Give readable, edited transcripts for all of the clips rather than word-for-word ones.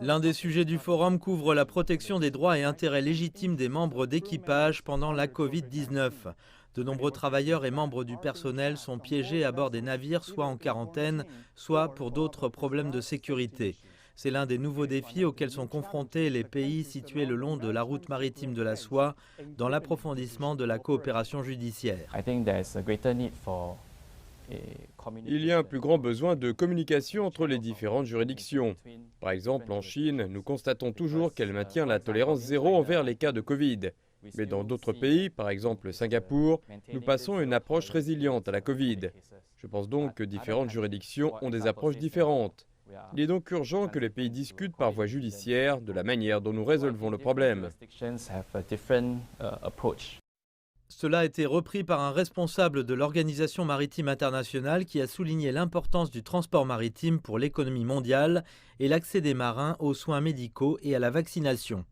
L'un des sujets du forum couvre la protection des droits et intérêts légitimes des membres d'équipage pendant la Covid-19. De nombreux travailleurs et membres du personnel sont piégés à bord des navires, soit en quarantaine, soit pour d'autres problèmes de sécurité. C'est l'un des nouveaux défis auxquels sont confrontés les pays situés le long de la route maritime de la soie dans l'approfondissement de la coopération judiciaire. Il y a un plus grand besoin de communication entre les différentes juridictions. Par exemple, en Chine, nous constatons toujours qu'elle maintient la tolérance zéro envers les cas de Covid. Mais dans d'autres pays, par exemple Singapour, nous passons à une approche résiliente à la Covid. Je pense donc que différentes juridictions ont des approches différentes. Il est donc urgent que les pays discutent par voie judiciaire de la manière dont nous résolvons le problème. Cela a été repris par un responsable de l'Organisation maritime internationale qui a souligné l'importance du transport maritime pour l'économie mondiale et l'accès des marins aux soins médicaux et à la vaccination.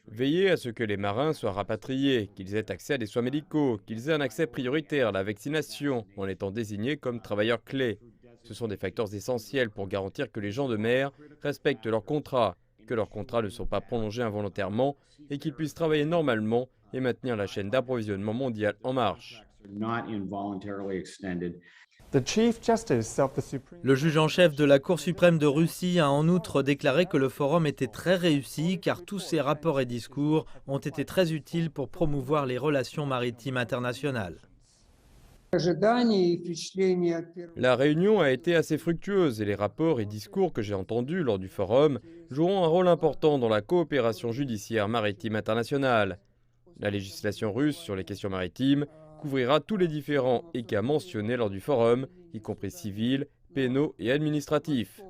Veillez à ce que les marins soient rapatriés, qu'ils aient accès à des soins médicaux, qu'ils aient un accès prioritaire à la vaccination en étant désignés comme travailleurs clés. Ce sont des facteurs essentiels pour garantir que les gens de mer respectent leurs contrats, que leurs contrats ne sont pas prolongés involontairement et qu'ils puissent travailler normalement et maintenir la chaîne d'approvisionnement mondiale en marche. Le juge en chef de la Cour suprême de Russie a en outre déclaré que le forum était très réussi car tous ses rapports et discours ont été très utiles pour promouvoir les relations maritimes internationales. La réunion a été assez fructueuse et les rapports et discours que j'ai entendus lors du forum joueront un rôle important dans la coopération judiciaire maritime internationale. La législation russe sur les questions maritimes couvrira tous les différents cas mentionnés lors du forum, y compris civils, pénaux et administratifs.